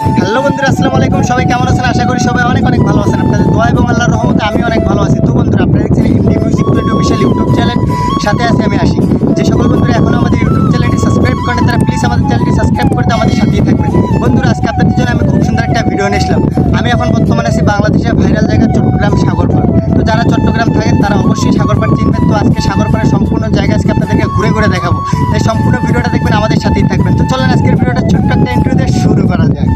Hello বন্ধুরা, আসসালামু আলাইকুম। সবাই কেমন আছেন? আশা করি সবাই অনেক অনেক ভালো আছেন। আপনাদের দোয়া এবং আল্লাহর রহমতে আমি অনেক ভালো আছি। তো বন্ধুরা, আপনারা দেখছেন MD music 20 official YouTube channel, সাথে আছি আমি আশিক। যে সকল বন্ধুরা এখনও আমাদের ইউটিউব চ্যানেলটি সাবস্ক্রাইব করেন তারা প্লিজ আমাদের চ্যানেলটি সাবস্ক্রাইব করতে আমাদের সাথেই থাকবেন। বন্ধুরা, আজকে আপনাদের জন্য আমি খুব সুন্দর একটা ভিডিও নিয়ে এসলাম। আমি এখন বর্তমানে আছি বাংলাদেশের ভাইরাল জায়গা চট্টগ্রাম সাগরপাড়। তো যারা চট্টগ্রাম থাকেন তারা অবশ্যই সাগরপাড় চিনবেন। তো আজকে সাগরপাড়ের সম্পূর্ণ জায়গা আজকে আপনাদেরকে ঘুরে ঘুরে দেখাবো। তাই সম্পূর্ণ ভিডিওটা দেখবেন, আমাদের সাথেই থাকবেন। তো চলেন আজকের ভিডিওটা ছোট্ট একটা ইন্ট্রো দিয়ে শুরু করা যাক।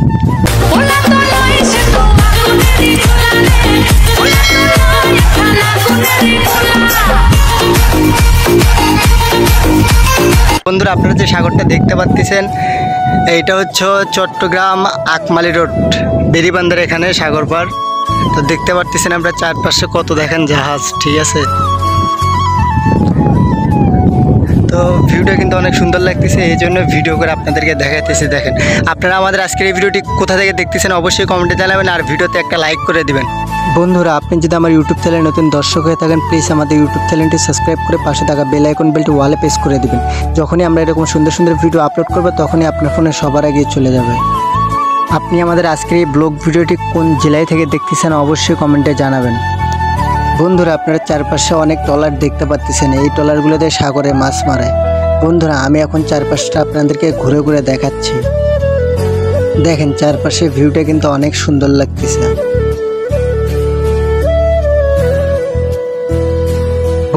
বন্ধুরা, আপনারা যে সাগরটা দেখতে পাচ্ছেন এইটা হচ্ছে চট্টগ্রাম আকমালি রোড বেরিবান্ধার এখানে সাগরপাড়। তো দেখতে পাচ্ছেন আমরা চারপাশে কত দেখেন জাহাজ, ঠিক আছে। তো ভিডিওটা কিন্তু অনেক সুন্দর লাগতেছে, এই জন্য ভিডিও করে আপনাদেরকে দেখাইতেছি। দেখেন, আপনারা আমাদের আজকের এই ভিডিওটি কোথা থেকে দেখতেছেন অবশ্যই কমেন্টে জানাবেন, আর ভিডিওতে একটা লাইক করে দিবেন। বন্ধুরা, আপনি যদি আমার ইউটিউব চ্যানেলে নতুন দর্শক হয়ে থাকেন প্লিজ আমাদের ইউটিউব চ্যানেলটি সাবস্ক্রাইব করে পাশে থাকা বেল আইকন বেলটি ওয়ালে প্রেস করে দিবেন। যখনই আমরা এরকম সুন্দর সুন্দর ভিডিও আপলোড করবো তখনই আপনার ফোনে সবার আগে চলে যাবে। আপনি আমাদের আজকের এই ব্লগ ভিডিওটি কোন জেলায় থেকে দেখতেছেন অবশ্যই কমেন্টে জানাবেন। বন্ধুরা, আপনারা চারপাশে অনেক ট্রলার দেখতে পাচ্ছেন, এই ট্রলারগুলোতে সাগরে মাছ মারে। বন্ধুরা, আমি এখন চারপাশটা আপনাদেরকে ঘুরে ঘুরে দেখাচ্ছি। দেখেন চারপাশে ভিউটা কিন্তু অনেক সুন্দর লাগতেছে।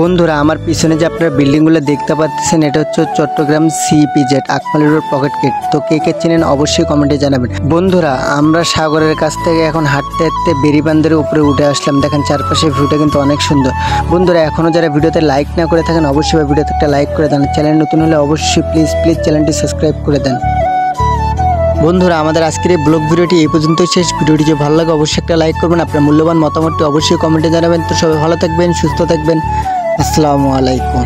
বন্ধুরা, আমার পিছনে যে আপনারা বিল্ডিংগুলো দেখতে পাচ্ছেন এটা হচ্ছে Chattogram CPZ Akmali road pocket gate. তো কে কে চেনেন অবশ্যই কমেন্টে জানাবেন। বন্ধুরা, আমরা সাগরের কাছ থেকে এখন হাঁটতে হাঁটতে বেরিবান্ধারের উপরে উঠে আসলাম। দেখেন চারপাশে ভিউটা কিন্তু অনেক সুন্দর। বন্ধুরা, এখনও যারা ভিডিওতে লাইক না করে থাকেন অবশ্যই ভিডিওতে একটা লাইক করে দেন। চ্যানেল নতুন হলে অবশ্যই প্লিজ চ্যানেলটি সাবস্ক্রাইব করে দেন। বন্ধুরা, আমাদের আজকের এই ব্লগ ভিডিওটি এই পর্যন্তই শেষ। ভিডিওটি যে ভালো লাগে অবশ্যই একটা লাইক করবেন, আপনার মূল্যবান মতামতটি অবশ্যই কমেন্টে জানাবেন। তো সবাই ভালো থাকবেন, সুস্থ থাকবেন। আসসালামু আলাইকুম।